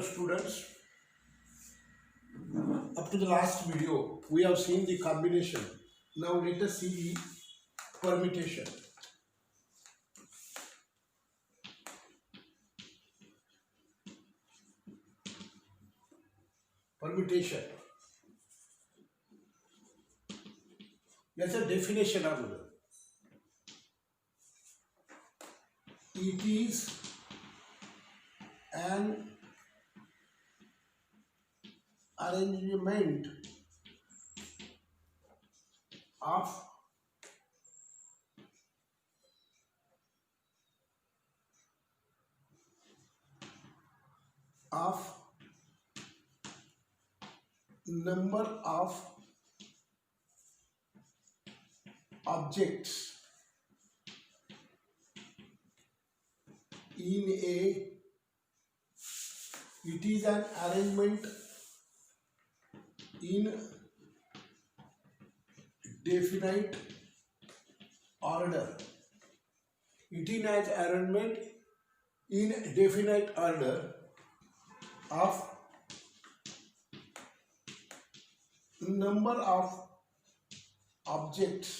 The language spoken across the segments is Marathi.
Hello students, up to the last video we have seen the combination. Now let us see the permutation. Permutation. याचं डेफिनेशन अगोदर. It is an arrangement of number of objects in a. It is an arrangement in definite order. It is an arrangement in definite order of number of objects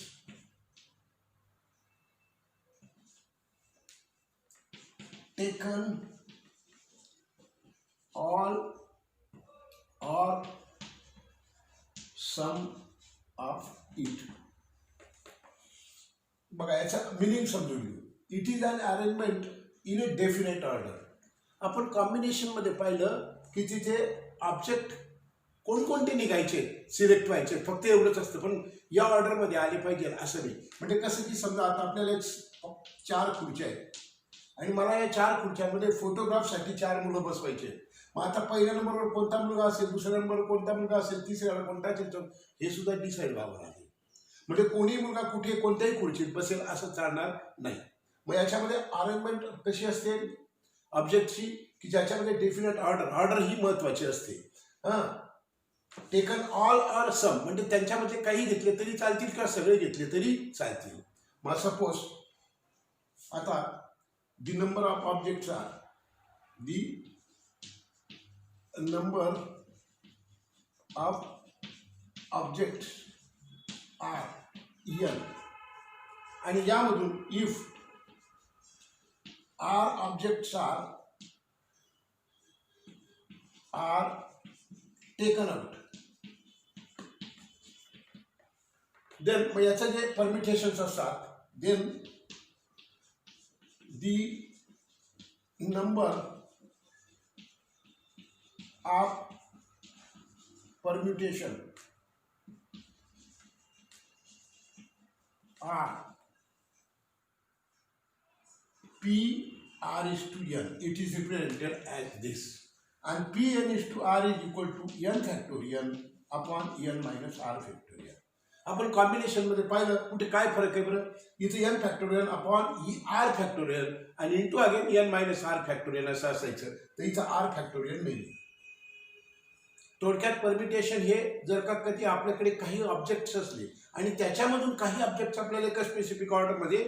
taken all or some of it. बघा याचा मिनिंग समजून घेऊ. It is an arrangement in a definite order. आपण कॉम्बिनेशन मध्ये पाहिलं की तिथे ऑब्जेक्ट कोणकोणते निघायचे, सिलेक्ट व्हायचे, फक्त एवढंच असतं. पण या ऑर्डरमध्ये आले पाहिजे असं नाही. म्हणजे कसं की समजा आता आपल्याला 4 खुर्च्या आहेत आणि मला या 4 खुर्च्यांमध्ये फोटोग्राफसाठी 4 मुलं बसवायचे. मग आता पहिल्या नंबरवर कोणता मुलगा असेल, दुसऱ्या नंबरवर कोणता मुलगा असेल, तिसऱ्याला कोणता असेल, हे सुद्धा डिसाईड व्हावं लागेल. म्हणजे कोणी मुलगा कुठे कोणत्याही खुर्चीत बसेल असं चालणार नाही. मग याच्यामध्ये अरेंजमेंट कशी असते ऑब्जेक्टची, की ज्याच्यामध्ये डेफिनेट ऑर्डर ही महत्वाची असते. टेकन ऑल ऑर सम म्हणजे त्यांच्यामध्ये काही घेतले तरी चालतील किंवा सगळे घेतले तरी चालतील. मग सपोज आता the number of objects are the number of objects are n आणि यामधून if r objects are taken out, then मग याचे जे परमिटेशन्स असतात, then the number of permutation are p r is to n. It is represented as this, and p n is to r is equal to n factorial upon n minus r factorial. आपण कॉम्बिनेशन मध्ये पाहिलं कुठे काय फरक आहे बरं. इथे n factorial upon r factorial आणि into again n minus r factorial असं असायचं. तर इथं r फॅक्टोरियल नाही. थोडक्यात परमिटेशन हे जर का कधी आपल्याकडे काही ऑब्जेक्ट्स असले आणि त्याच्यामधून काही ऑब्जेक्ट्स आपल्याला एका स्पेसिफिक ऑर्डरमध्ये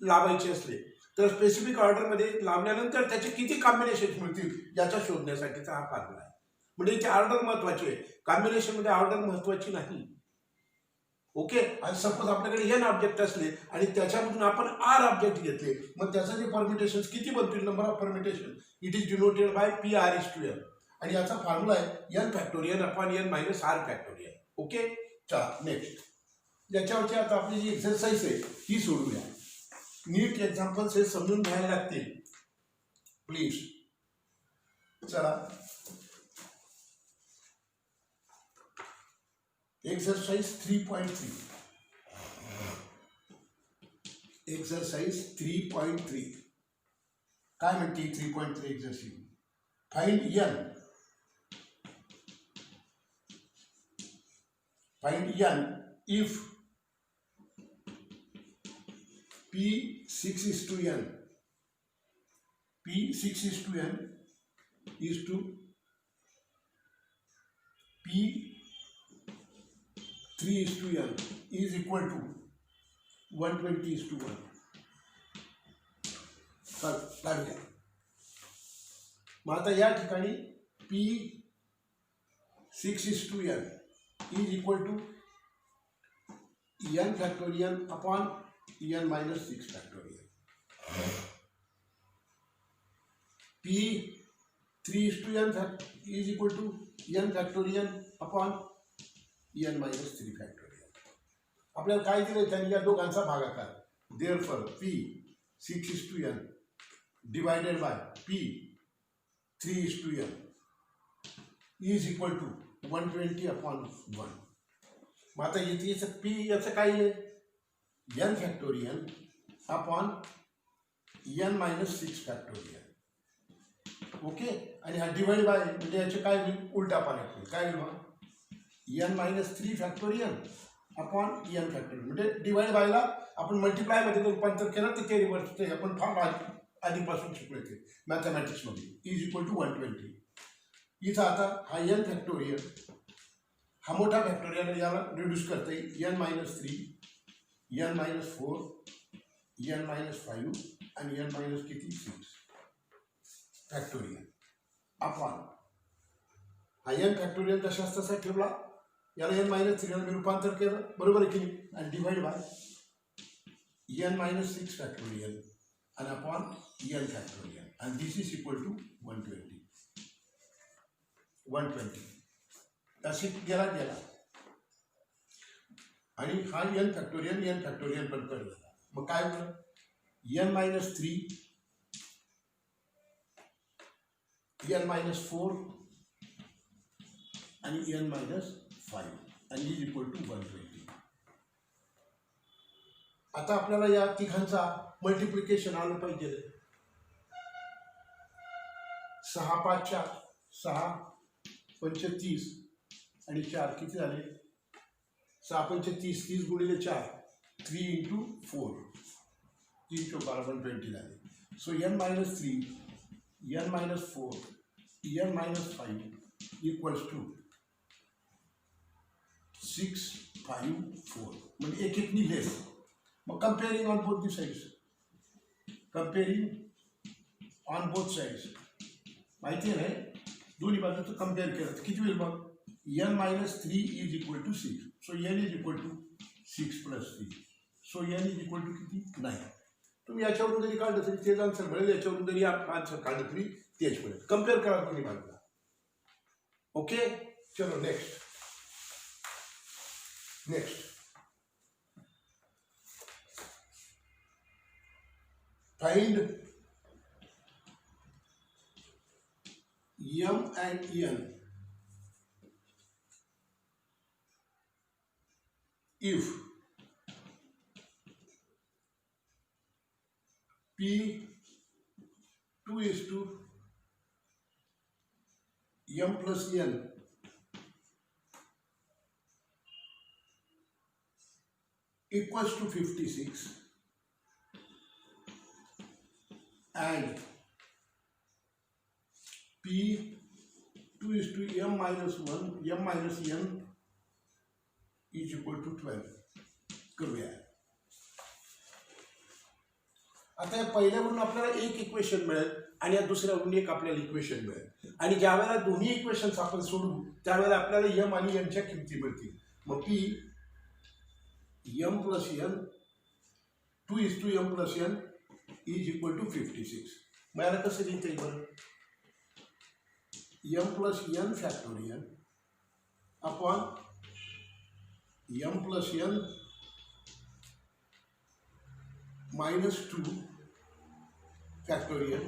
लावायचे असले, तर स्पेसिफिक ऑर्डरमध्ये लावल्यानंतर त्याचे किती कॉम्बिनेशन मिळतील याचा शोधण्यासाठीचा हा फॉर्म्युला आहे. म्हणजे इथे ऑर्डर महत्वाची आहे, कॉम्बिनेशनमध्ये ऑर्डर महत्वाची नाही. ओके. आणि सपोज आपल्याकडे n ऑब्जेक्ट असले आणि त्याच्यामधून आपण r ऑब्जेक्ट घेतले, मग त्याचे जे परमिटेशन किती बनतील, number of permutation, it is denoted by P R is to n. आणि याचा फॉर्म्युला आहे n factorial upon n minus r factorial. Okay. चला नेक्स्ट. याच्यावरची आता आपली जी एक्सरसाइज आहे ही सोडूया. नीट एक्झाम्पल्स हे समजून घ्यायला लागतील प्लीज. चला एक्सरसाइज 3.3. एक्सरसाइज 3.3 काय म्हणते 3.3 exercise. Find n. Find n if P6 is to n, P6 is to n is to P3 is to n is equal to 120 is to 1. काढूया. मग आता या ठिकाणी P6:n is equal to n factorial upon n minus 6 factorial. P3:n is equal to n factorial upon n minus 3 factorial. आपल्याला काय दिलं त्यांनी या दोघांचा भागाकार. Therefore P6:n divided by P3:n is equal to 120 upon 1. मग आता इथे P याचं काय आहे n factorial upon n minus 6 factorial. Okay, आणि हा डिवाइड बाय म्हणजे याचे काय होईल उलटा पाण्यात होईल. काय होईल मग n minus 3 factorial upon n factorial. म्हणजे डिवाइड बायला आपण मल्टिप्लायमध्ये रूपांतर केलं तर ते रिव्हर्स ते आपण फार आधीपासून शिकलो ते मॅथमॅटिक्समध्ये. Is equal to 120. इथं आता हा n फॅक्टोरियल हा मोठा फॅक्टोरियल याला रिड्यूस करता येईल n minus 3 n minus 4 n minus 5 आणि n मायनस किती 6 फॅक्टोरियल अपॉन हा n फॅक्टोरियल तशाच तसा ठेवला. याला n मायनस 3 मी रूपांतर केलं बरोबर आहे की नाही आणि divide by n minus 6 factorial and upon n factorial and this is equal to 120 अशी गेला आणि हा n फॅक्टोरियल पण कट झाला. मग काय होतं n मायनस 3 n मायनस 4 आणि n मायनस 5 आणि इज इक्वल टू 120. आता आपल्याला या तिघांचा मल्टिप्लिकेशन आलं पाहिजे. 6 5 6 5 30 आणि 4 किती झाले 6 5 30 30 गुणिले 4 3 into 4 3 to 120 झाले. So n minus 3 n minus 4 n minus 5 equals to 6 5 4 म्हणजे एक लेस. मग comparing on both the sides माहिती आहे दोन्ही बाजूचं कंपेअर केलं तर किती होईल मग n minus 3 is equal to 6. So n is equal to 6 plus 3. So n is equal to किती 9. तुम्ही याच्यावरून जरी काढलं तरी तेच आन्सर मिळेल. याच्यावरून जरी आन्सर काढलं तरी तेच मिळेल. कंपेअर करा दोन्ही बाजूला. ओके चलो next find m and n if P2:m plus n equals to 56 and P2:m minus 1 m minus n is equal to 12. करूया. आता या पहिल्यावरून आपल्याला एक इक्वेशन मिळेल आणि या दुसऱ्यावरून एक आपल्याला इक्वेशन मिळेल आणि ज्या वेळेला दोन्ही इक्वेशन्स आपण सोडवू त्यावेळेला आपल्याला m आणि n च्या किमती मिळतील. मग P m plus n 2:m plus n is equal to 56. मग याला कसं लिहिता येईल बरं m plus n factorial upon m plus n minus 2 factorial.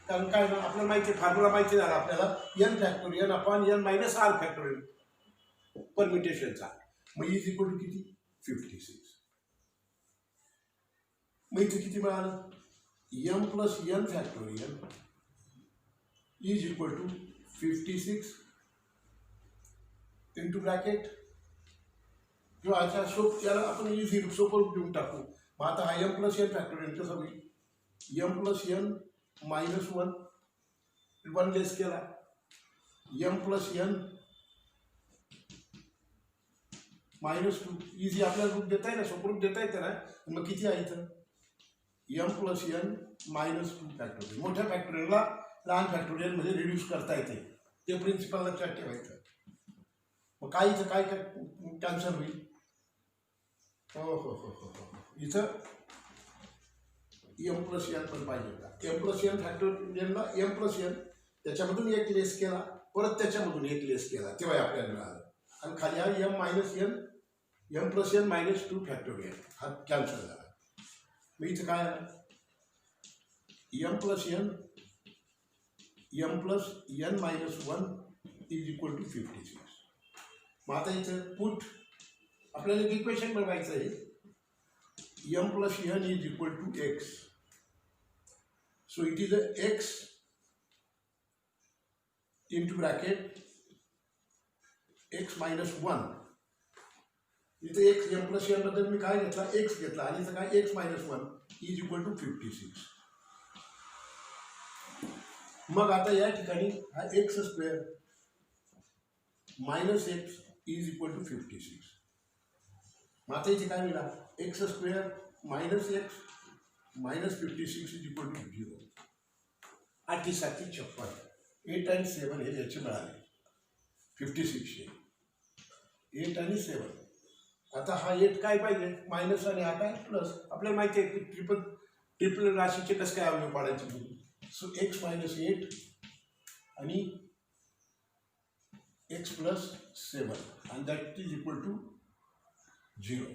कारण काय ना आपल्याला माहिती फॉर्म्युला माहिती झाला आपल्याला n factorial upon n minus r factorial परमिटेशनचा. मग इज इक्वल टू किती 56. मग इथे किती मिळालं m plus n factorial is equal to 56 into bracket किंवा अच्छा याला आपण इझी सोपं देऊन टाकू. मग आता हा m plus n फॅक्टोरियल कसं होईल m plus n मायनस 1 लेस केला m plus n minus 2 easy आपल्याला रूप देता येईल ना सोपं रूप देता येते ना. मग किती आहे इथं m plus n minus 2 factorial. मोठ्या फॅक्टोरियलला लहान फॅक्टोरियलमध्ये रिड्यूस करता येते ते प्रिन्सिपल लक्षात ठेवायचं. मग काहीच काय कॅन्सल होईल. हो हो हो हो हो इथं एम प्लस एन पण पाहिजे होता. एम प्लस एन फॅक्टोरियलला एम प्लस एन त्याच्यामधून एक लेस केला, परत त्याच्यामधून एक लेस केला, तेव्हा आपल्याला मिळालं. आणि खाली हा M minus N M plus N minus 2 factorial हा कॅन्सल झाला. मग इथं काय आलं M plus N minus 1 is equal to 56. मग आता इथं पुट आपल्याला एक इक्वेशन बनवायचं आहे. M plus N is equal to X. So it is a X into bracket X minus 1. इथे एक्स एम प्लस एन बद्दल मी काय घेतला एक्स घेतला आणि इथं काय X minus 1 is equal to 56. मग आता या ठिकाणी हा X square minus X is equal to 56. मग आता इथे काय मिळाला X square minus X minus 56 is equal to 0. 8 7 56. 8 आणि 7 हे याचे मिळाले 56चे. 8 आणि 7. आता हा 8 काय पाहिजे मायनस आणि हा काय प्लस. आपल्याला माहिती आहे की ट्रिपल राशीचे कसं काय अवयव पाडायचे म्हणून. सो एक्स मायनस 8 आणि x plus 7 and that is equal to 0.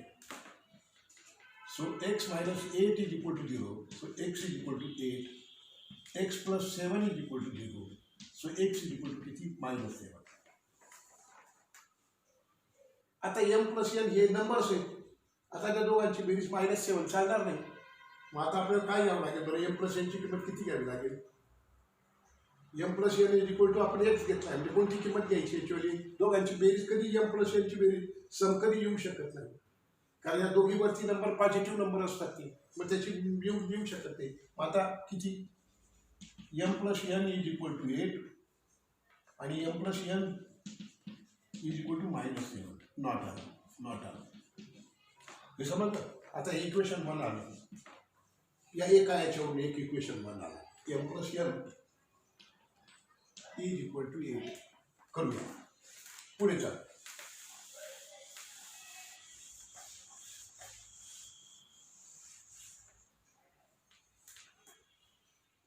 So x minus 8 is equal to 0. So x is equal to 8. X plus 7 is equal to 0. So x is equal to किती minus 7. आता m plus n हे नंबर्स आहेत. आता त्या दोघांची बेरीज -7 चालणार नाही. मग आता आपल्याला काय घ्यावं लागेल बरं. m plus n ची किंमत किती घ्यावी लागेल. m plus n is equal to आपण x घेतला म्हणजे कोणती किंमत घ्यायची ॲक्च्युअली. दोघांची बेरीज कधी m plus n ची बेरीज सम कधी येऊ शकत नाही. कारण या दोघीवरती नंबर पॉझिटिव्ह नंबर असतात ते. मग त्याची येऊ शकत नाही. मग आता किती m plus n is equal to 8 आणि m plus n is equal to -7. Not आलं. हे समजलं. आता इक्वेशन 1 आलं. या एका याच्यावरून एक इक्वेशन 1 आलं. m plus n is equal to 8 करूया. पुढे चल.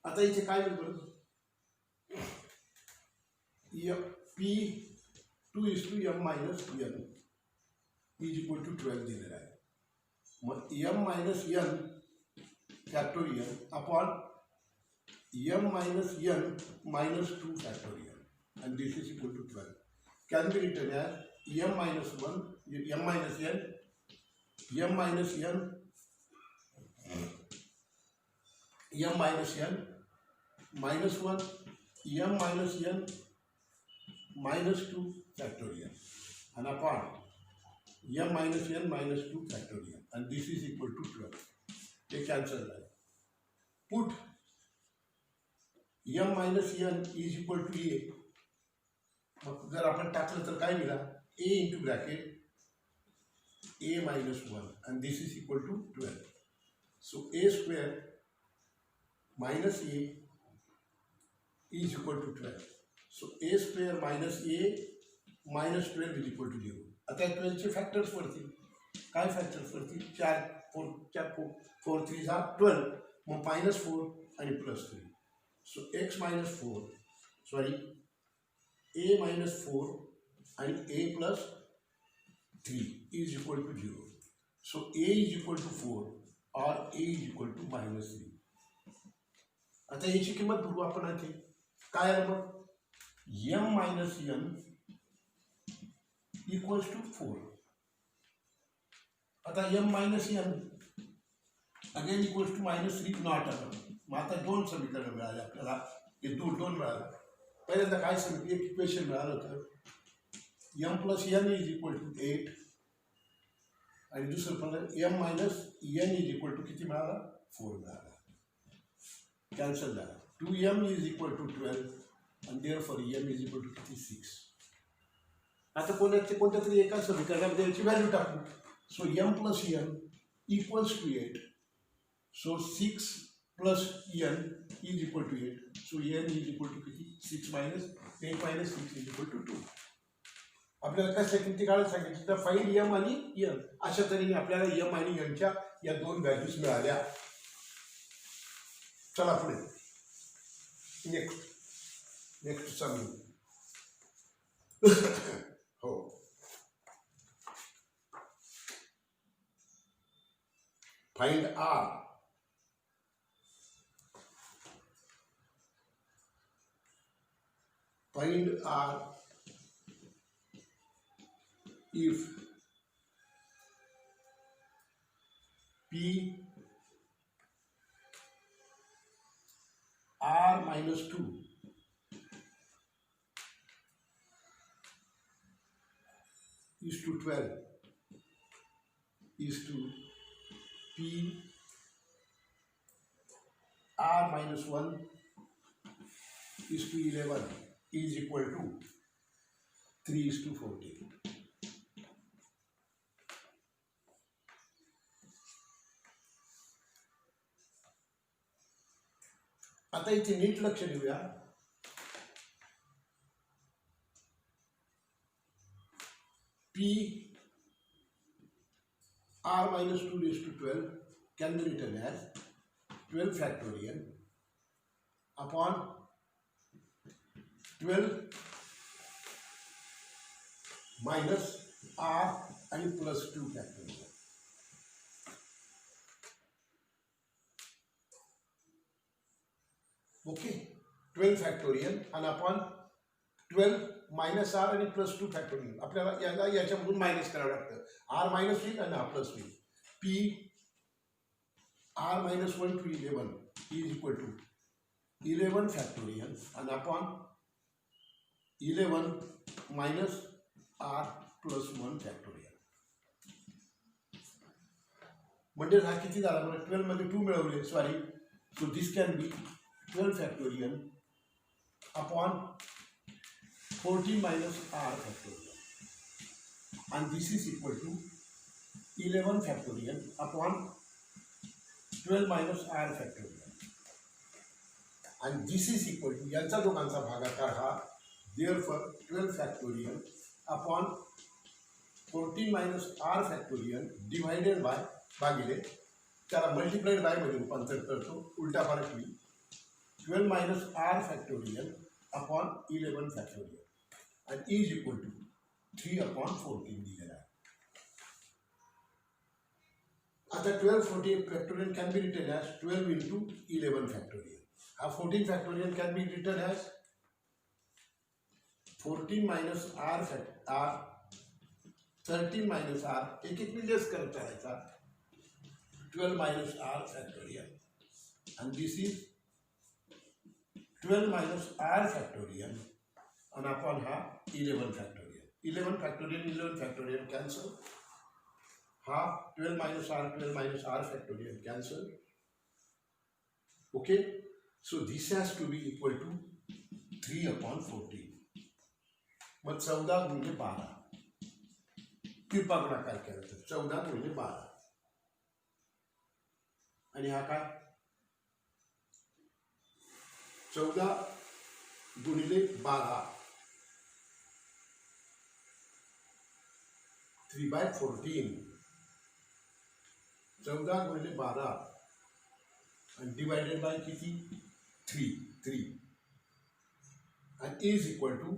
आता इथे काय होईल बरं. P2 is to m minus n is equal to 12 दिलेला आहे. मग m minus n factorial upon m minus n minus 2 factorial and this is equal to 12 can be written as m minus 1 m minus n m minus n m minus n minus 1 m minus n minus 2 factorial and upon m minus n minus 2 factorial and this is equal to 12. They cancel that. Put m minus n is equal to a. मग जर आपण टाकलं तर काय मिळालं a into bracket a minus 1 and this is equal to 12. So a square minus a is equal to 12. So a square minus a minus 12 is equal to 0. आता 12 चे फॅक्टर्स पडतील. काय फॅक्टर्स पडतील 4 3 12. मग -4 आणि +3. So x minus 4 sorry a minus 4 and a plus 3 is equal to 0. So a is equal to 4 or a is equal to -3. आता याची किंमत बघू आपण. इथे काय आहे मग m minus n equals to 4. आता m minus n again equals to -3 not आलं. मग आता 2 समीकरण मिळाले आपल्याला. हे 2 मिळालं. पहिल्यांदा काय एक इक्वेशन मिळालं होतं m plus n is equal to 8 आणि दुसरं पण m minus n is equal to किती मिळाला 4 मिळाला. कॅन्सल झाला. 2m इज इक्वल टू 12 आणि therefore m is equal to किती 6. आता कोणत्या तरी एका समीकरणामध्ये याची व्हॅल्यू टाकू. So m plus n equals to 8. So 6 plus n is equal to 8. So n is equal to किती 6 minus 8 minus 6 is equal to 2. आपल्याला कशा किमती काढायला सांगितलं तर फाइंड m आणि n अशा तऱ्हेने आपल्याला m आणि n च्या या दोन व्हॅल्यूज मिळाल्या. चला पुढे नेक्स्ट सम. हो find r. Find r if p r minus 2 is to 12 is to p r minus 1 is to 11 is equal to 3 is to 14. आता इथे नीट लक्ष देऊया. p r minus 2 raised to 12 can be written as 12 factorial upon 12 minus r and plus 2 factorial. Okay, 12 factorial and upon 12 minus r आणि plus 2 factorial. आपल्याला याला याच्यामधून मायनस करावं लागतं. r मायनस होईल आणि हा प्लस होईल. p r minus 1 to 11 is equal to 11 factorial and upon 11 minus r plus 1 factorial. म्हणजे हा किती झाला बरं 12 मध्ये 2 मिळवले sorry. So this can be 12 factorial upon 14 minus r factorial and this is equal to 11 factorial upon 12 minus r factorial and this is equal to यांचा दोघांचा भागाकार हा therefore 12 factorial upon 14 minus r factorial divided by भागिले त्याला मल्टिप्लाइड बाय मध्ये रूपांतर करतो उलटा फरक होईल 12 minus r factorial upon 11 factorial and is equal to 3 upon 14 दिलेला आहे. आता 12 14 factorial can be written as 12 into 11 factorial. 14 factorial can be written as 14 minus r 13 minus r एक एक लेस करत चालायचा 12 minus r factorial and this is 12 minus r factorial and upon ha 11 factorial. 11 factorial cancel. Ha 12 minus r factorial cancel. Okay, so this has to be equal to 3 upon 14. मग 14 गुणिले 12 किरपा गुणाकार केला तर 14 गुणिले 12 आणि हा काय 14 गुणिले 12 3 by 14 14 गुणिले 12 and divided by किती 3 and is equal to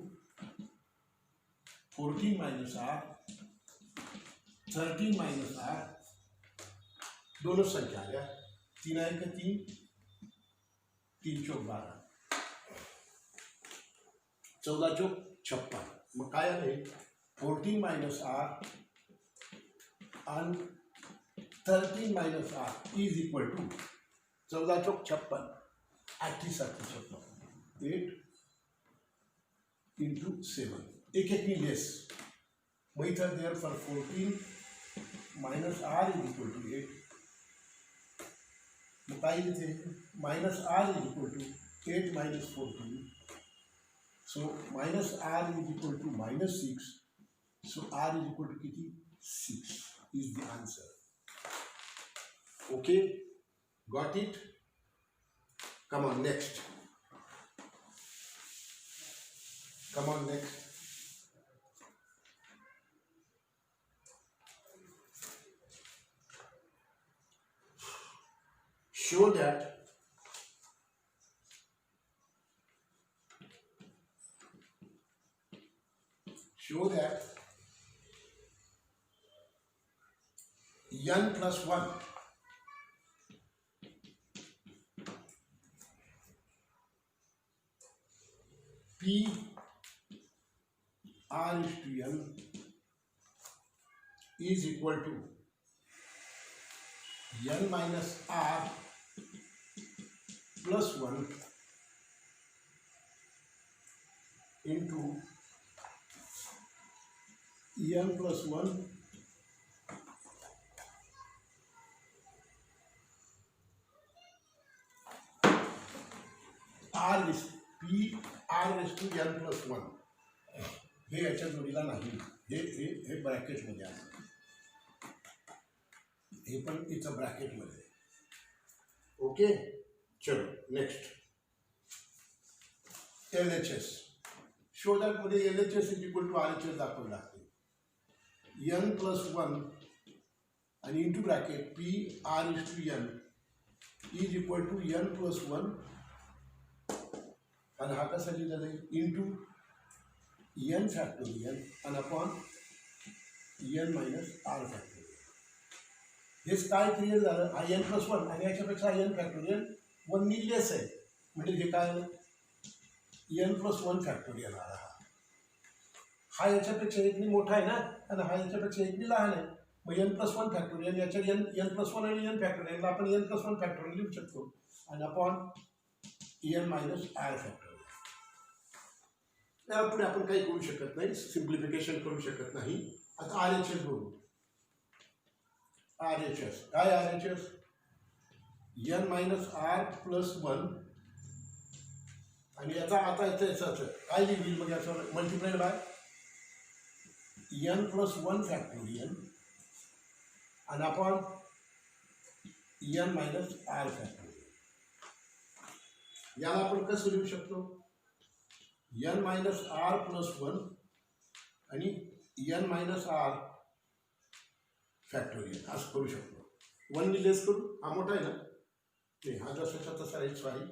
14 minus r 13 minus r दोनों संख्या आल्या 3 1 3 3 चौक 12 14 चौक 56 मग काय आले 14 minus r and 13 minus r is equal to 14 Chowk 56 8 56 8 into 7 एक एक लेस मग इथं there for 14 minus r is equal to 8 मग काय इथे minus r is equal to 8 minus 14 so minus r is equal to minus 6 so r is equal to किती 6 is the answer. Okay, got it? Come on, next. Come on, next. Show that n plus 1 p r is to n is equal to n minus r plus 1 into n plus 1 r is p r is to n plus 1. हे याच्या जोडीला नाही, हे हे हे ब्रॅकेटमध्ये आहे, हे पण इथं ब्रॅकेटमध्ये. ओके, चलो नेक्स्ट. LHS. शो दॅट मध्ये LHS is equal to RHS दाखवावे लागते. n प्लस 1 आणि into bracket p r is to n is equal to n plus 1 आणि हा कसा लिहिला जाईल इंटू n फॅक्टोरियल आणि upon n minus r factorial. हेच काय क्लिअर झालं, हा n प्लस 1 आणि याच्यापेक्षा n फॅक्टोरियल 1 नी लेस आहे, म्हणजे हे काय n प्लस 1 फॅक्टोरियल आला. हा याच्यापेक्षा 1 नी मोठा आहे ना, आणि हा याच्यापेक्षा 1 नी लहान आहे. मग n प्लस 1 फॅक्टोरियल याच्या n प्लस 1 आणि n फॅक्टोरियल आपण n प्लस 1 फॅक्टोरियल लिहू शकतो आणि upon n minus r factorial. पुढे आपण काही करू शकत नाही, सिम्प्लिफिकेशन करू शकत नाही. आता RHS बघू. RHS काय, RHS n minus r plus 1 आणि याचा आता याचं काय लिहिल, मग याचं multiplied by n plus 1 factorial आणि upon n minus r factorial. याला आपण कसं लिहू शकतो, n मायनस r प्लस 1 आणि n मायनस r फॅक्टोरियल असं करू शकतो. 1 नी लेस करू, हा मोठा आहे ना, नाही हा जसाचा तसा आहे, सॉरी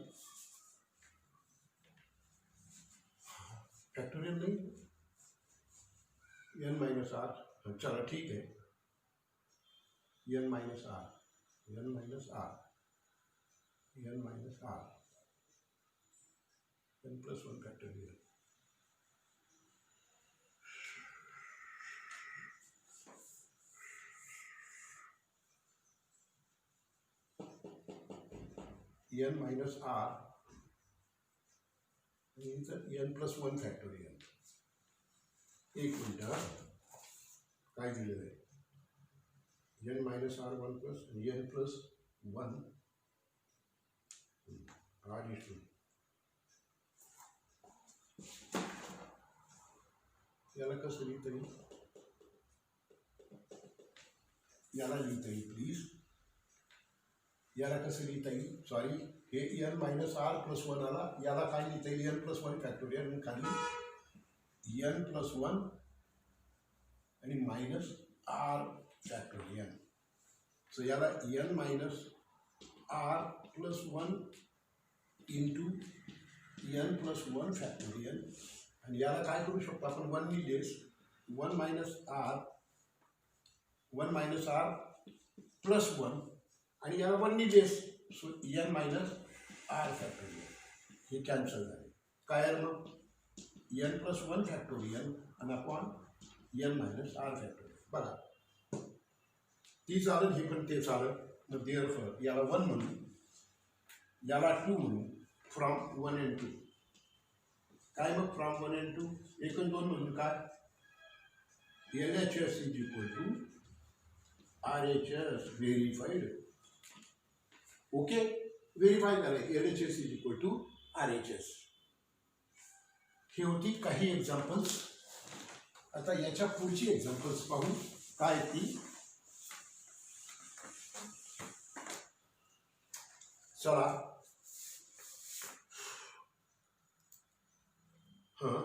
फॅक्टोरियल नाही, n मायनस r. चला ठीक आहे, n minus r, n minus r, n minus r, n plus 1 factorial. n minus r n plus 1 factorial. एक मिनिट, काय दिलेलं आहे, n minus r 1 plus n plus 1 r is to. याला कसं लिहिता येईल, याला लिहिता येईल प्लीज, याला कसं लिहिता येईल, सॉरी हे n मायनस r प्लस 1 आला, याला काय लिहिता येईल n प्लस 1 फॅक्टोरियल आणि खाली n प्लस 1 आणि मायनस r फॅक्टोरियल. सो याला n minus r plus 1 into n plus 1 factorial आणि याला काय करू शकतो आपण 1 नी लेस 1 मायनस r प्लस 1 आणि याला 1 नी less, so n minus r factorial. हे कॅन्सल झाले, काय मग n प्लस 1 फॅक्टोरियल आणि upon n minus r factorial. बघा ती चालत, हे पण ते चालत. मग देअरफॉर याला 1 म्हणू, याला 2 म्हणू, फ्रॉम 1 and 2. काय मग फ्रॉम 1 and 2 1 आणि 2 म्हणून काय, LHS is equal to RHS verified. Okay, verify करा, LHS is equal to RHS. हे होती काही एक्झाम्पल्स. आता याच्या पुढची एक्झाम्पल्स पाहू काय ती. चला, हां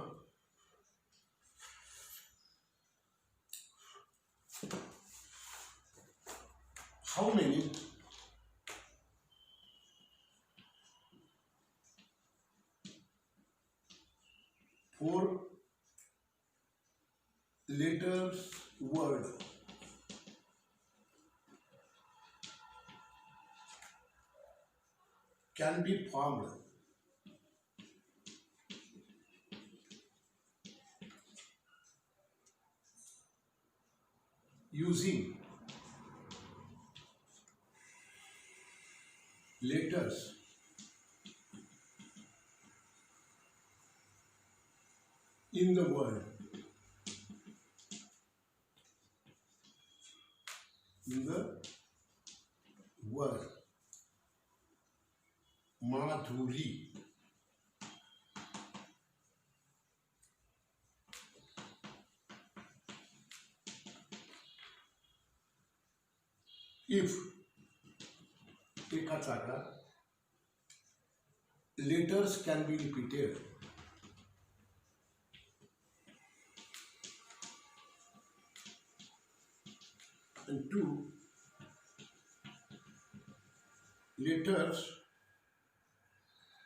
how many? Four letters word can be formed using letters in the word. In the word Madhuri. If एका जागा letters can be repeated and two letters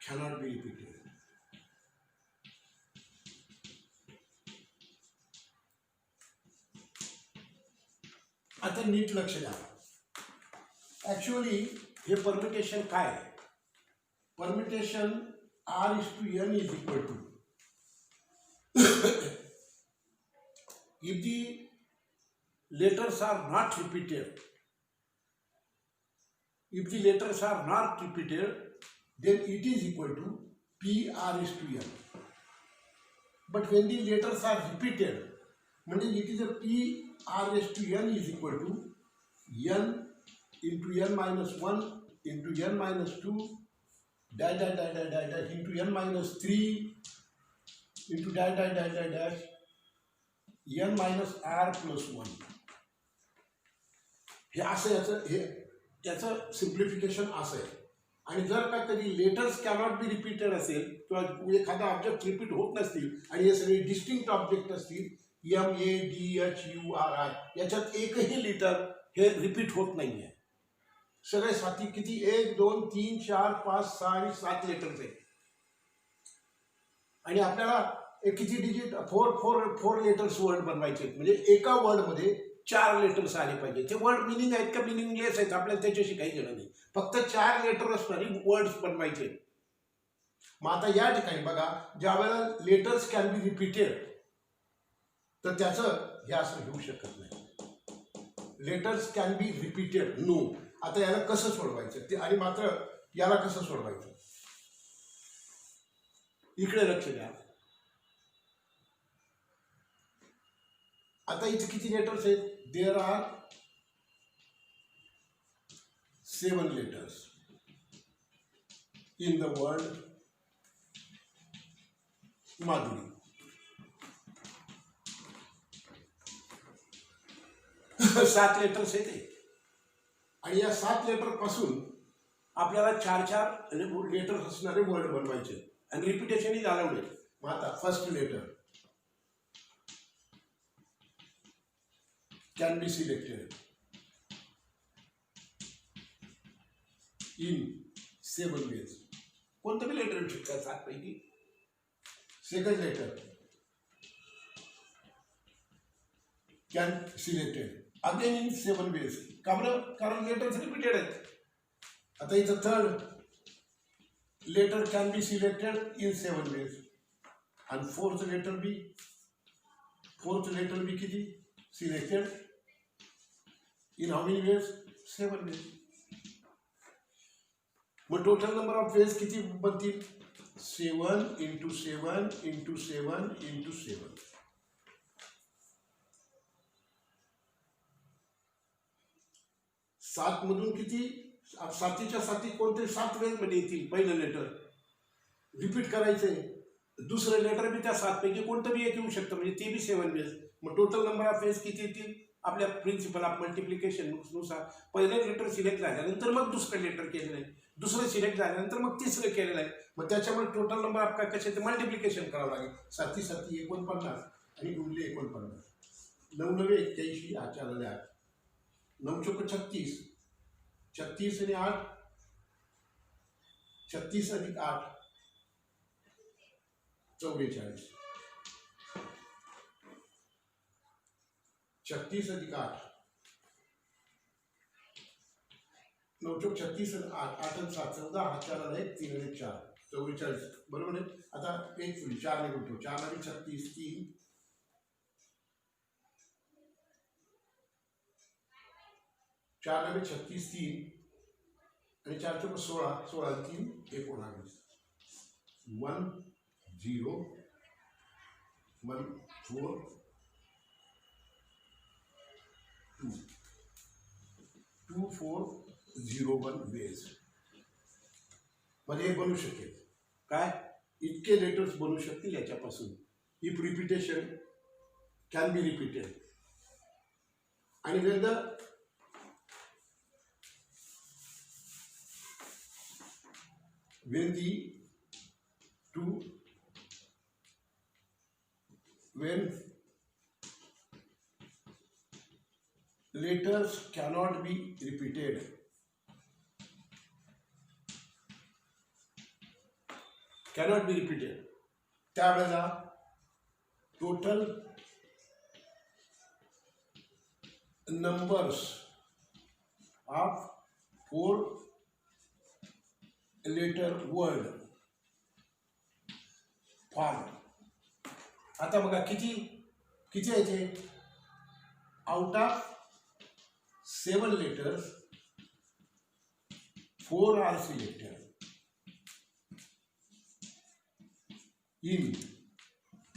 cannot be repeated. आता नीट लक्ष द्या. ॲक्च्युअली हे परमिटेशन काय आहे? Permutation R/n is equal to if the letters are not repeated, then it is equal to PR/n. But when the letters are repeated, means it is a PR/n is equal to n into n minus 1 into n minus 2 into n minus 3 into n minus r plus 1. हे असं याचं सिम्प्लिफिकेशन असं आहे. आणि जर का कधी लेटर्स कॅनॉट बी रिपीटेड असेल किंवा एखादा ऑब्जेक्ट रिपीट होत नसतील आणि हे सगळे डिस्टिंक्ट ऑब्जेक्ट असतील MADHURI, याच्यात एकही लेटर हे रिपीट होत नाही आहे. सगळे साथी किती 1 2 3 4 5 6 आणि 7 लेटर्स आहेत. आणि आपल्याला किती डिजिट 4 लेटर्स वर्ड बनवायचे आहेत. म्हणजे एका वर्डमध्ये 4 लेटर्स आले पाहिजे. ते वर्ड मिनिंग आहेत का मिनिंगलेस आहेत आपल्याला त्याच्याशी काही घेणं नाही. फक्त 4 लेटर असणारी वर्ड्स बनवायचे. मग आता या ठिकाणी बघा, ज्या वेळेला लेटर्स कॅन बी रिपीटेड तर त्याचं हे असं घेऊ शकत नाही. Letters can be repeated no. आता याला कसं सोडवायचं ते, आणि मात्र याला कसं सोडवायचं इकडे लक्ष द्या. आता इथे किती लेटर्स आहेत? There are 7 letters in the word Madhuri. 7 letters आहेत आणि या 7 लेटर पासून आपल्याला 4 लेटर असणारे वर्ड बनवायचे आणि रिपिटेशन इज अलाउड आहे. मग आता first letter can be selected in 7 ways. कोणतं बी लेटर येऊ शकतात 7 पैकी. Second letter can selected again in 7 ways. का बरं? कारण लेटर्स रिपीटेड आहेत. आता इथं third letter can be selected in 7 ways आणि फोर्थ लेटर बी किती selected in how many ways? 7 ways. मग टोटल नंबर ऑफ वेज किती बनतील? 7 into 7 into 7 into 7. 7 मधून किती? 7च्या 7 कोणते 7 वेज मध्ये येतील. पहिलं लेटर रिपीट करायचंय. दुसरं लेटर बी त्या 7 पैकी कोणतं बी एक येऊ शकतं, म्हणजे ते बी 7 वेज. मग टोटल नंबर ऑफ वेज किती येतील? आपल्या प्रिन्सिपल ऑफ मल्टिप्लिकेशन नुसार पहिलं लेटर सिलेक्ट झाल्यानंतर मग दुसरं लेटर केलेलं आहे, दुसरं सिलेक्ट झाल्यानंतर मग तिसरं केलेलं आहे. मग त्याच्यामुळे टोटल नंबर ऑफ काय कशाचं मल्टिप्लिकेशन करावं लागेल. 7 7 49 आणि गुणले 49. 9 9 81 8 9 चौक 36 36 आणि 8, 36 अधिक 8 44, 36 अधिक 8 9 चौक 36 आणि 8 8 आणि 7 14, हा 4 आला 1 3 आणि 4 44, बरोबर आहे. आता एक फुली 4 ने गुणतो, 4 आणि 36 3, 4 आणि 36 3 आणि 4 चौक 16, 16 3 19, 1 0 1 4 2 2 4 0 1 वेज मध्ये हे बनू शकेल. काय इतके लेटर्स बनू शकतील याच्यापासून. If repetition can be repeated. आणि when the two when letters cannot be repeated, त्यावेळेला total numbers of 4 letter word form. आता बघा किती किती यायचे. Out of 7 letters 4 are selected in P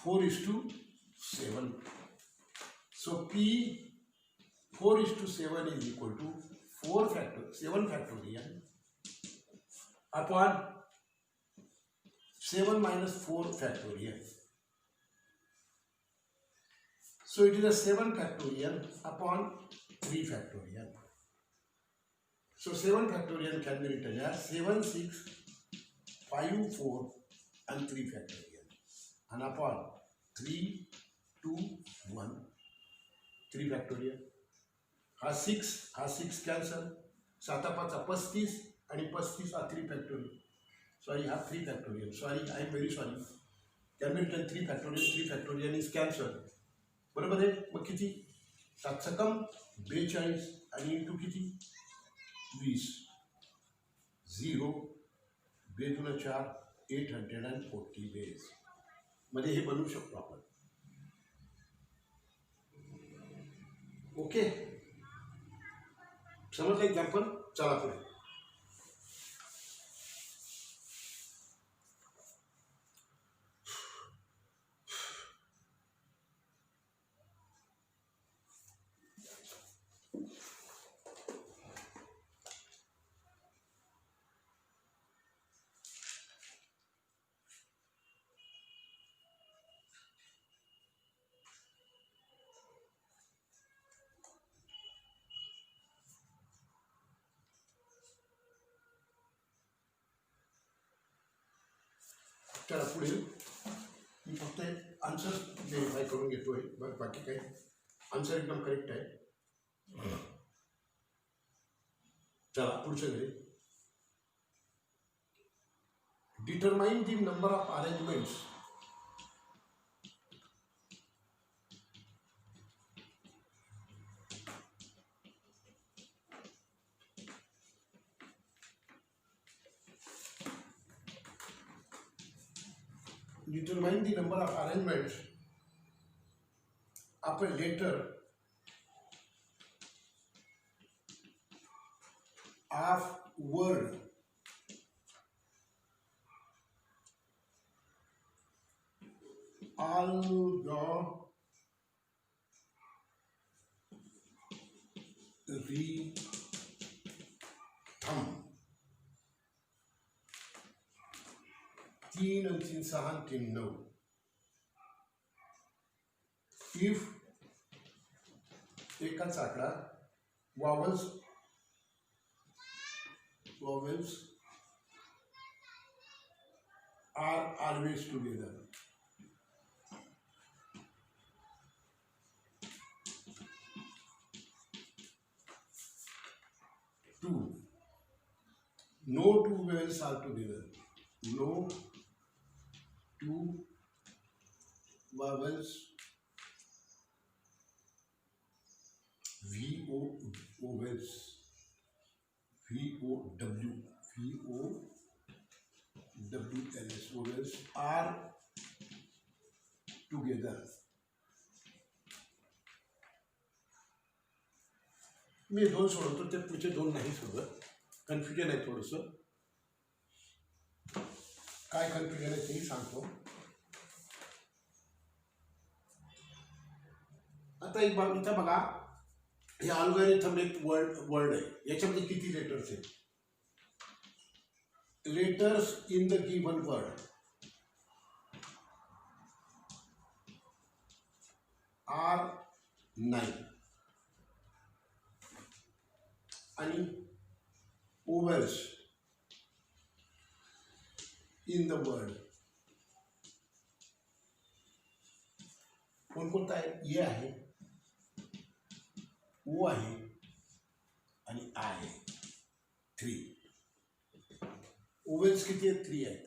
4:7. So P 4:7 is equal to 7 factorial upon 7 minus 4 factorial. So it is a 7 factorial upon 3 factorial. So 7 factorial can be written as 7 6 5 4 and 3 factorial, and upon 3 2 1 3 factorial. हा 6 कॅन्सल. 7 5 35 आणि 35 हा 3 फॅक्टोरियल. सॉरी, हा 3 factorial. Sorry, I am very sorry. Can be written 3 factorial. 3 factorial is cancel. बरोबर आहे. मग किती? 7 सकम 42 आणि इंटू किती 20. 0 2 4 840 बेज मध्ये हे बनवू शकतो आपण. ओके, समजलं एक्झाम्पल. चला पुढे. चला पुढे. मी फक्त आन्सर व्हेरीफाय करून घेतोय, बाकी काही आन्सर एकदम करेक्ट आहे. चला पुढचं घे. Determine the number of arrangements of a letter of word algorithm. तीन आणि 3 6 3 9. इफ एकाच आकडा vowels are always together. No two vowels are together. No two vowels vowels vowels are together. मी दोन सोडवतो, ते पुढचे दोन नाही सोडत. कन्फ्युजन आहे थोडंसं. काय कन्फ्युजन आहे तेही सांगतो. आता इथं बघा, हे अल्गोरिथम एक वर्ड आहे. याच्यामध्ये किती लेटर्स आहेत? Letters in the given word are 9 आणि ओव्हल्स इन द वर्ड कोणकोणता आहे? ए आहे, ओ आहे आणि आय आहे. 3 ओव्हल्स किती आहेत? 3 आहेत.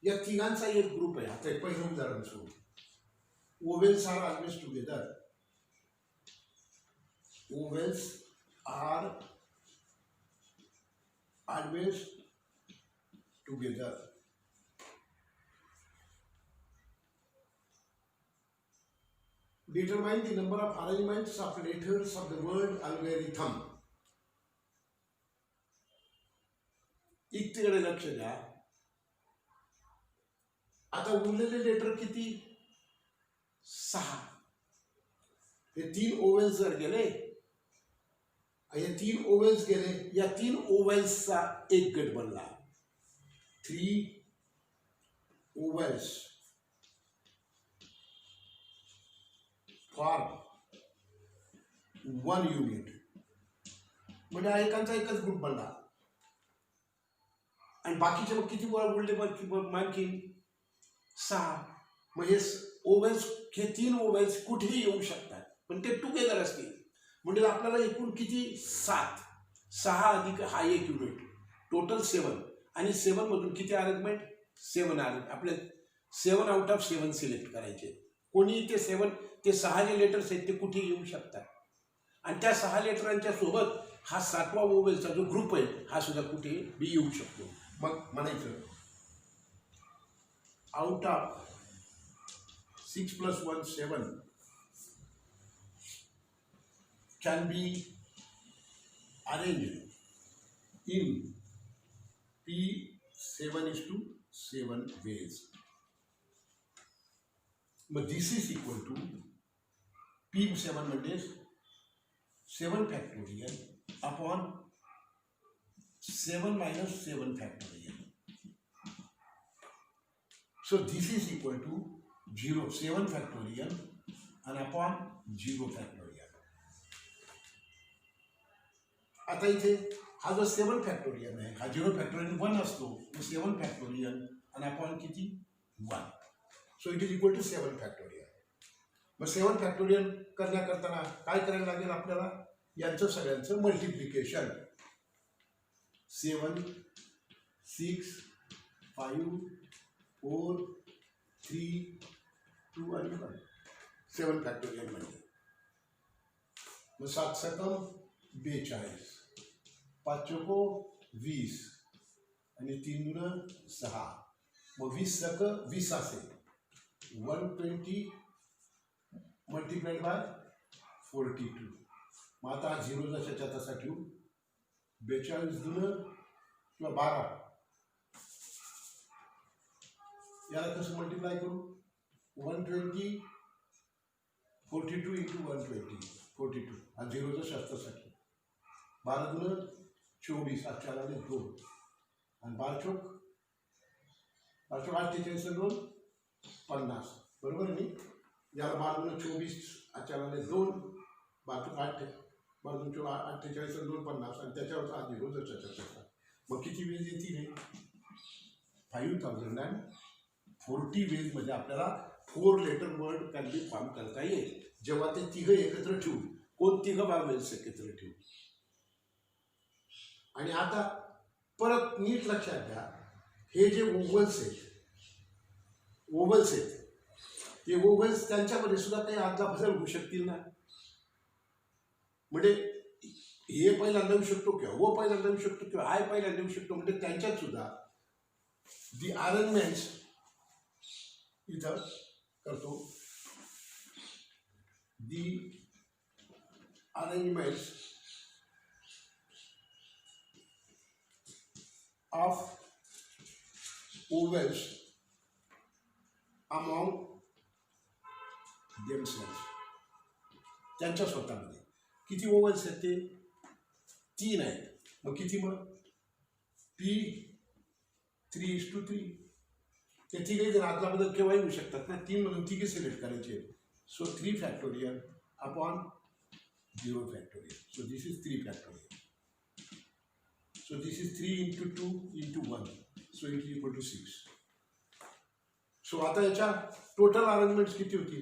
या तिघांचा एक ग्रुप आहे. आता पहिलं उदाहरण सोडू. Vowels are always together. Vowels are always together. Determine the number of arrangements of letters of the word algorithm. इकडे लक्ष द्या. आता उरलेले लेटर किती? 6. हे 3 ओव्हल्स जर गेले, या 3 ओव्हल्स गेले, या 3 ओव्हल्सचा एक गट बनला. 3 ओव्हल्स फॉर्म 1 युनिट. म्हणजे एकांचा एकच ग्रुप बनला. आणि बाकीचे मग किती बोलले? आणखी 6. मग हे ओव्हल्स, हे 3 ओव्हल्स कुठेही येऊ शकतात, पण ते टुगेदर असतील. म्हणजे आपल्याला एकूण किती? 7. 6 अधिक हा एक युनिट, टोटल 7. आणि 7 मधून किती अरेंजमेंट? 7 अरेंज. आपले 7 आउट ऑफ 7 सिलेक्ट करायचे. कोणी ते 7, ते 6 जे लेटर्स आहेत ते कुठे येऊ शकतात. आणि त्या 6 लेटरांच्या सोबत हा 7वा ओव्हलचा जो ग्रुप आहे हा सुद्धा कुठे बी येऊ शकतो. मग म्हणायचं out of 6 + 1 7 can be arranged in P7:7 ways. But this is equal to P7 म्हणजे 7 factorial upon 7 minus 7 factorial. So this is equal to 0, 7 factorial and upon 0 factorial. आता इथे हा जो 7 फॅक्टोरियल आहे, हा 0 फॅक्टोरियल 1 असतो. 7 फॅक्टोरियल आणि आपण किती? 1. So it is equal to 7 factorial. मग 7 फॅक्टोरियल करण्याकरताना काय करायला लागेल आपल्याला? यांचं सगळ्यांचं मल्टिप्लिकेशन. 7 6 5 4 3 2 आणि 1. 7 फॅक्टोरियल म्हणजे मग 7 7 42, 5 चौको 20 आणि 3 गुण 6. मग 20 सक 20 असेल. 120 मल्टिप्लाइड बाय 42. मग आता 0 जशाच्या तसा ठेवू. 42 गुण किंवा 12 याला कसं मल्टिप्लाय करू? 120 42 × 120 42. हा 0 जशासाठी 12 गुण 24 4 2 आणि 12 चौक 48 2 50. बरोबर मी याला 12 गुण 24 4 2 12 8 12 चौक 48 2 50 आणि त्याच्यावर हा 0 जशाचा. मग किती वेळ येतील? 5040 वेज मध्ये आपल्याला 4 letter word can be form करता येईल जेव्हा ते तिघं एकत्र ठेवू. कोण? तिघं वेल्स एकत्र ठेवू. आणि आता परत नीट लक्षात घ्या, हे जे ओव्हल्स आहेत हे ओव्हल्स त्यांच्यामध्ये सुद्धा काही आदलाबदल होऊ शकतील ना. म्हणजे हे पहिल्यांदा येऊ शकतो किंवा ओ पहिल्यांदा येऊ शकतो किंवा आय पहिल्यांदा येऊ शकतो. म्हणजे त्यांच्यात सुद्धा दी अरेंजमेंट्स इथं करतो. दी arrangements of ovals among themselves. त्यांच्या स्वतःमध्ये किती ओव्हल्स आहेत ते 3 आहेत. मग किती, मग P3:3. ते तिघे जर आदलाबदल केव्हाही होऊ शकतात ना. 3 मधून तिघे सिलेक्ट करायचे. So 3 factorial upon 0 factorial. So this is 3 factorial. So this is 3 into 2 into 1. So it is equal to 6. So आता याच्या टोटल अरेंजमेंट्स किती होती?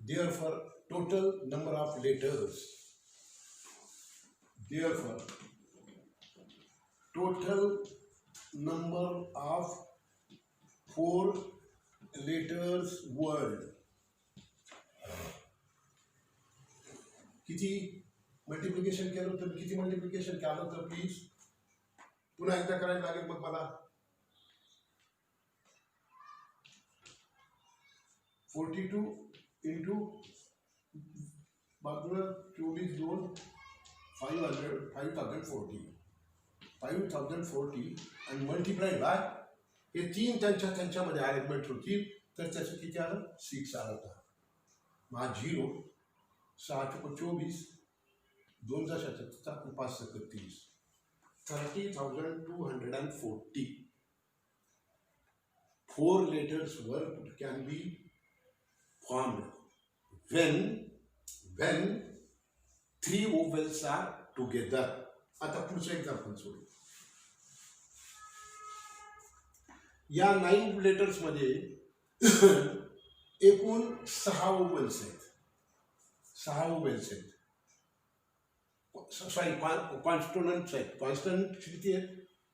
Therefore total number of letters. Therefore total number of 4 letters word. किती मल्टिप्लिकेशन केलं होतं? किती मल्टिप्लिकेशन केलं होतं प्लीज? पुन्हा एकदा करायला लागेल मग मला. 42 इंटू बाजूला 24 2 5040 आणि मल्टिप्लाय बाय हे 3 त्यांच्यामध्ये अरेंजमेंट होतील. तर त्याचं किती आलं? 6 आलं होता. मग 0 6 24 2 दशाचा 5 30 30,240 4 letters word can be formed when 3 vowels are together. आता पुढचं एक्झाम्पल सोडू. या 9 लेटर्स मध्ये एकूण 6 vowels आहेत. 6 vowels आहेत. सॉरी कॉन्स्टोनंट्स आहेत. कॉन्स्टनंट किती आहेत?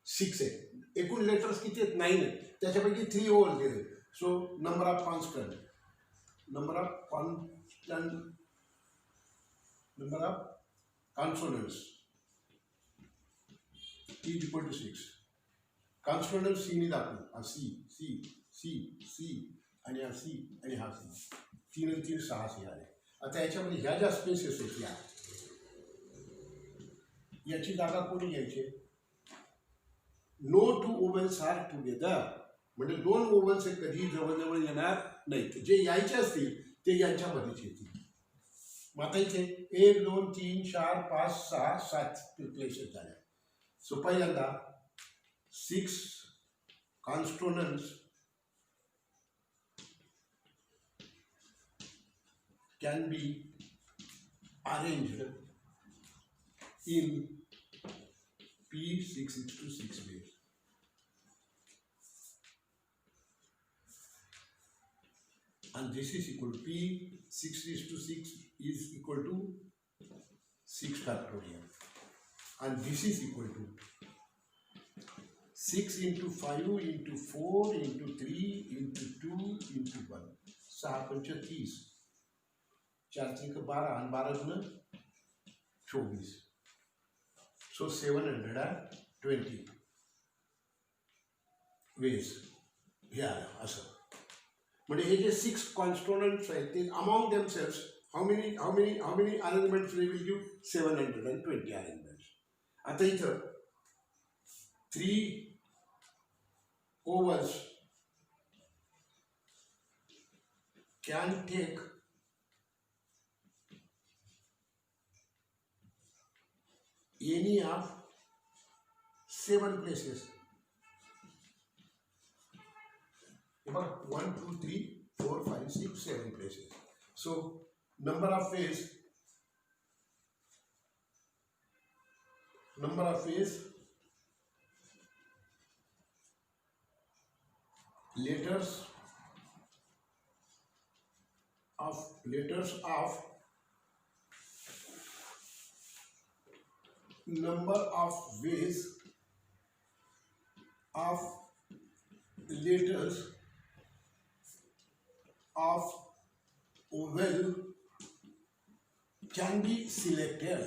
6 आहेत. एकूण लेटर्स किती आहेत? 9 आहेत. त्याच्यापैकी 3 ओव्हर गेले. So number of consonants is equal to 6. Consonant C ने दाखवू. हा सी सी सी सी आणि हा सी आणि हा सी. 3 आणि 3 6 सी आले. आता याच्यामध्ये ह्या ज्या स्पेसेस आहेत याची जागा कोणी घ्यायची? No 2 vowels are together. म्हणजे 2 ओव्हल्स हे कधी जवळजवळ येणार नाहीत. जे यायचे असतील ते यांच्यामध्येच येतील. मग आता इथे 1 2 3 4 5 6 7 प्लेसेस झाल्या. सो पहिल्यांदा 6 consonants can be arranged in P6:6 ways. And this is equal to P6:6 is equal to 6 factorial. And this is equal to 6 into 5 into 4 into 3 into 2 into 1. 6 पंच 30. 4 3 12 आणि 12 गुण 24. So 720 ways हे आलं असं. म्हणजे हे जे 6 कॉन्स्टोनंट्स आहेत ते among themselves how many arrangements we will give? 720 arrangements. आता इथं 3 ovals can take any of 7 places. 1 2 3 4 5 6 7 places. So number of ways letters of number of ways of letters of vowel can be selected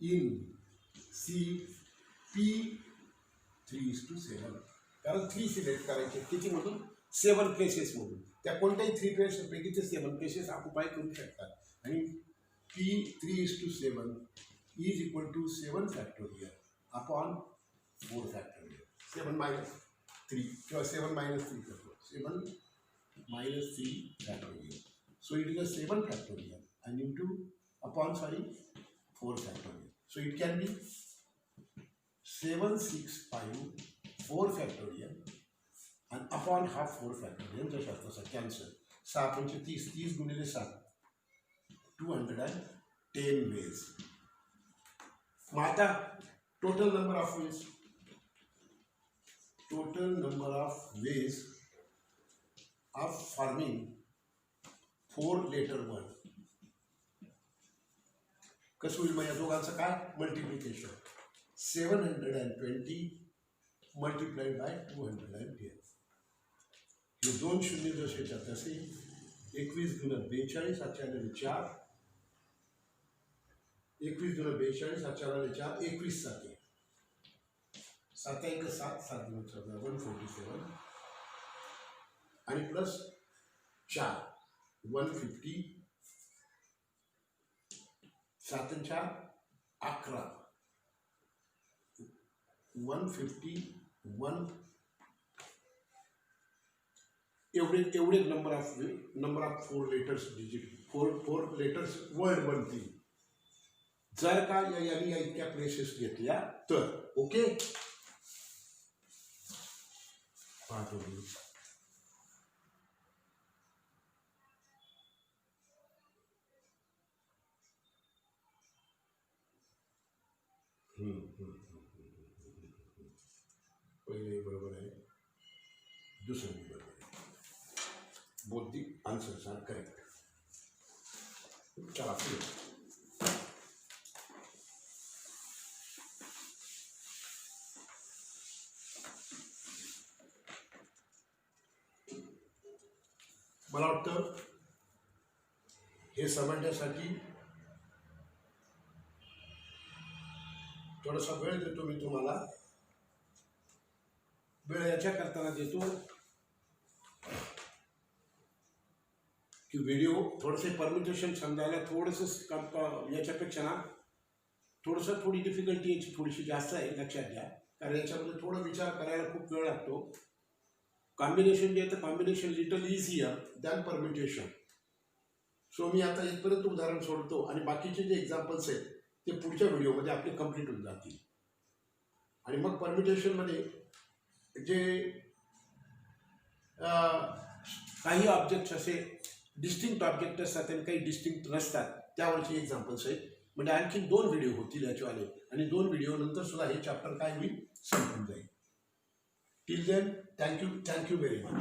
in C P 3:7. कारण 3 सिलेक्ट करायचे कितीमधून 7 प्लेसेसमधून. त्या कोणत्याही 3 प्लेसेसपैकी ते 7 प्लेसेस ऑक्युपाय करू शकतात. आणि P3:7 is equal to 7 factorial upon 4 factorial. 7 - 3 किंवा 7 - 3 करतो. 7 - 3 factorial. So it is a 7 factorial and into upon 4 factorial. So it can be 7, 6, 5, 4 factorial and upon half 4 factorial. जशा तसा कॅन्सल. 6 × 30, 30 × 7, 210 ways. मग आता total number of ways. Total number of ways of forming 4-letter word. कसं होईल मग या दोघांचं काय मल्टिप्लिकेशन. 720 multiplied by 210. हे 2 शून्य जसेच्या तसे. 21 × 42 4 4. 21 × 42 4 4. 21 7 7 1 7 7 2 14 147 आणि प्लस 4 150. 7 × 4 11. 151 एवढे number of 4 letters digit 4 letters word बनतील जर का यांनी या इतक्या प्लेसेस घेतल्या तर. ओके पाहतो. पहिले बरोबर आहे, दुसरं बरोबर आहे. Both the answers are correct. चला पुढे. मला वाटतं हे समजण्यासाठी थोडासा वेळ देतो मी तुम्हाला. वेळ याच्या करताना देतो की व्हिडिओ थोडंसं परम्युटेशन समजायला थोडंसं याच्यापेक्षा ना थोडी डिफिकल्टी याची थोडीशी जास्त आहे, लक्षात घ्या. कारण याच्यामध्ये थोडं विचार करायला खूप वेळ लागतो. कॉम्बिनेशन जे आहे तर combination little easier than permutation. So मी आता इथपर्यंत उदाहरण सोडतो आणि बाकीचे जे एक्झाम्पल्स आहेत ते पुढच्या व्हिडिओमध्ये आपले कंप्लीट होऊन जातील. आणि मग परम्युटेशनमध्ये जे काही ऑब्जेक्ट्स असे डिस्टिंक्ट ऑब्जेक्ट असतात आणि काही डिस्टिंक्ट नसतात त्यावरचे एक्झाम्पल्स आहेत. म्हणजे आणखी 2 व्हिडिओ होतील याच्यावाले आणि 2 व्हिडिओ नंतर सुद्धा हे चॅप्टर काय होईल संपून जाईल. Till then thank you very much.